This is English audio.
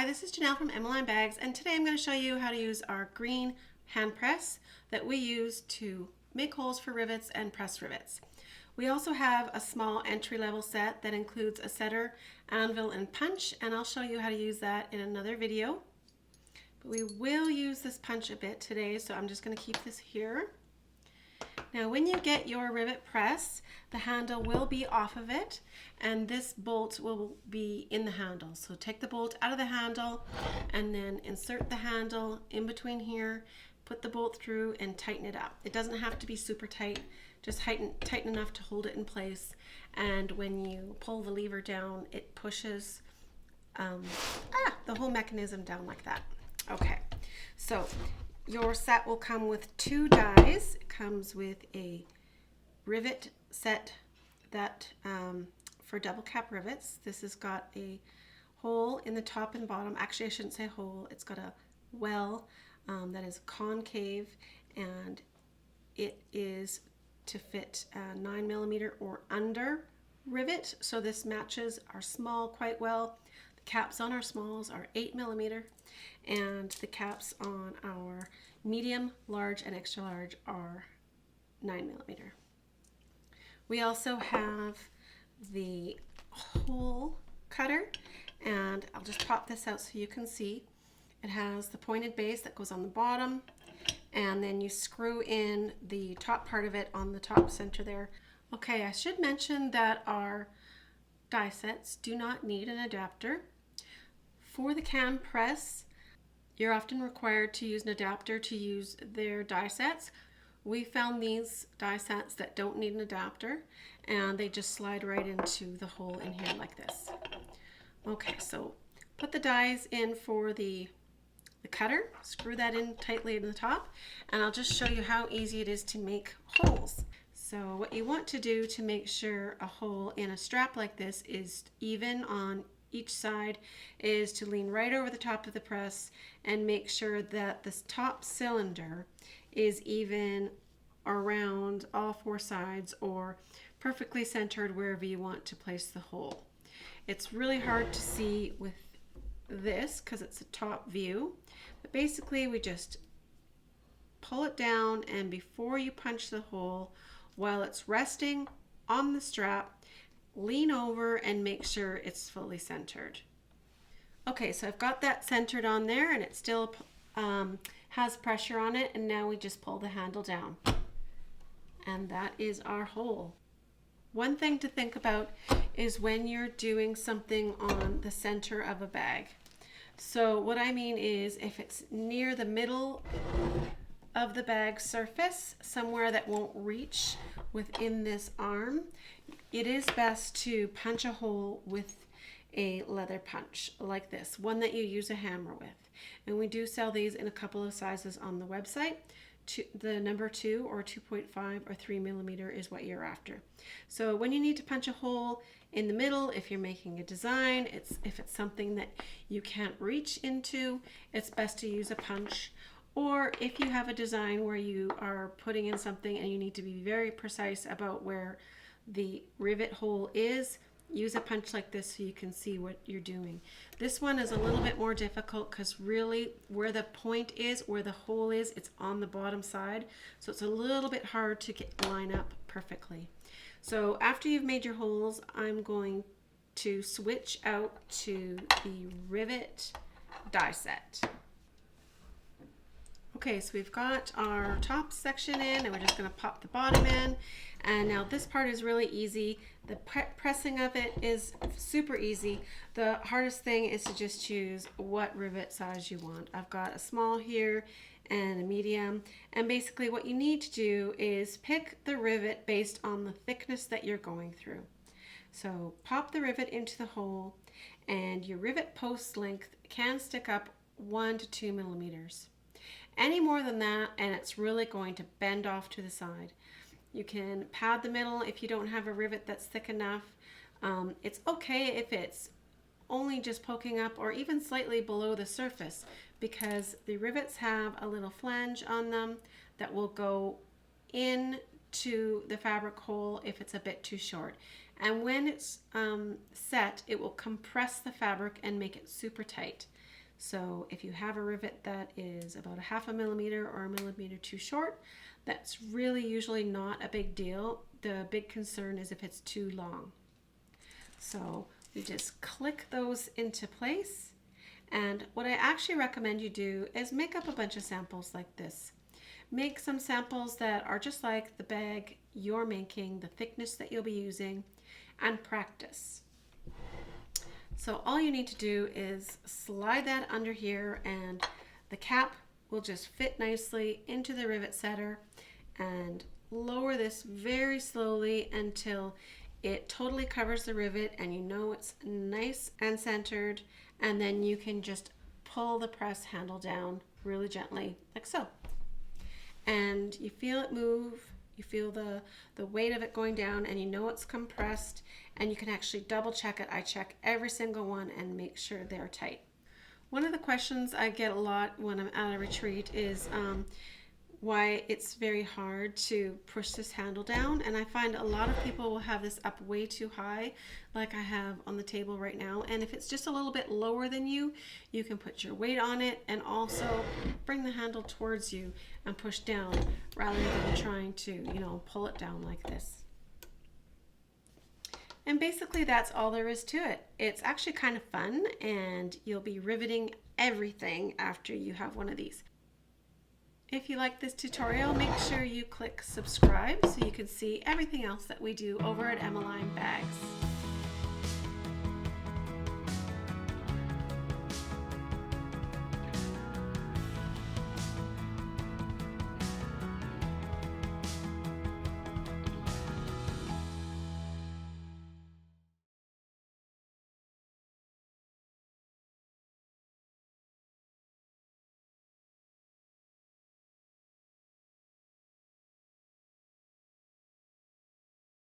Hi, this is Janelle from Emmaline BAGS, and today I'm going to show you how to use our green hand press that we use to make holes for rivets and press rivets. We also have a small entry-level set that includes a setter, anvil, and punch, and I'll show you how to use that in another video. But we will use this punch a bit today, so I'm just going to keep this here. Now when you get your rivet press, the handle will be off of it and this bolt will be in the handle. So take the bolt out of the handle and then insert the handle in between here, put the bolt through and tighten it up. It doesn't have to be super tight, just tighten enough to hold it in place, and when you pull the lever down it pushes the whole mechanism down like that. Okay, so your set will come with 2 dies. It comes with a rivet set that for double cap rivets. This has got a hole in the top and bottom. Actually, I shouldn't say hole. It's got a well that is concave, and it is to fit a 9mm or under rivet. So this matches our small quite well. The caps on our smalls are 8mm, and the caps on our medium, large, and extra large are 9mm. We also have the hole cutter, and I'll just pop this out so you can see. It has the pointed base that goes on the bottom, and then you screw in the top part of it on the top center there. Okay, I should mention that our die sets do not need an adapter. For the KAM press, you're often required to use an adapter to use their die sets. We found these die sets that don't need an adapter, and they just slide right into the hole in here like this. Okay, so put the dies in for the cutter, screw that in tightly in the top, and I'll just show you how easy it is to make holes. So what you want to do to make sure a hole in a strap like this is even on each side is to lean right over the top of the press and make sure that this top cylinder is even around all 4 sides or perfectly centered wherever you want to place the hole. It's really hard to see with this because it's a top view, but basically we just pull it down, and before you punch the hole, while it's resting on the strap, lean over and make sure it's fully centered. Okay, so I've got that centered on there, and it still has pressure on it, and now we just pull the handle down. And that is our hole. One thing to think about is when you're doing something on the center of a bag. So what I mean is if it's near the middle of the bag surface, somewhere that won't reach within this arm, it is best to punch a hole with a leather punch like this, one that you use a hammer with. And we do sell these in a couple of sizes on the website. The number 2 or 2.5 or 3mm is what you're after. So when you need to punch a hole in the middle, if you're making a design, if it's something that you can't reach into, it's best to use a punch. Or if you have a design where you are putting in something and you need to be very precise about where the rivet hole is, use a punch like this so you can see what you're doing. This one is a little bit more difficult because really where the point is, where the hole is, it's on the bottom side. So it's a little bit hard to line up perfectly. So after you've made your holes, I'm going to switch out to the rivet die set. Okay, so we've got our top section in, and we're just going to pop the bottom in. And now this part is really easy. The pressing of it is super easy. The hardest thing is to just choose what rivet size you want. I've got a small here and a medium. And basically what you need to do is pick the rivet based on the thickness that you're going through. So pop the rivet into the hole, and your rivet post length can stick up 1 to 2 millimeters. Any more than that, and it's really going to bend off to the side. You can pad the middle if you don't have a rivet that's thick enough. It's okay if it's only just poking up or even slightly below the surface, because the rivets have a little flange on them that will go into the fabric hole if it's a bit too short. And when it's set, it will compress the fabric and make it super tight. So if you have a rivet that is about a 1/2 millimeter or a millimeter too short, that's really usually not a big deal. The big concern is if it's too long. So we just click those into place. And what I actually recommend you do is make up a bunch of samples like this. Make some samples that are just like the bag you're making, the thickness that you'll be using, and practice. So all you need to do is slide that under here, and the cap will just fit nicely into the rivet setter, and lower this very slowly until it totally covers the rivet and you know it's nice and centered, and then you can just pull the press handle down really gently like so. And you feel it move, you feel the weight of it going down, and you know it's compressed, and you can actually double check it. I check every single one and make sure they're tight. One of the questions I get a lot when I'm at a retreat is why it's very hard to push this handle down, and I find a lot of people will have this up way too high like I have on the table right now. And if it's just a little bit lower than you can put your weight on it and also bring the handle towards you and push down rather than trying to, pull it down like this. And basically that's all there is to it. It's actually kind of fun, and you'll be riveting everything after you have one of these. If you like this tutorial, make sure you click subscribe so you can see everything else that we do over at Emmaline BAGS.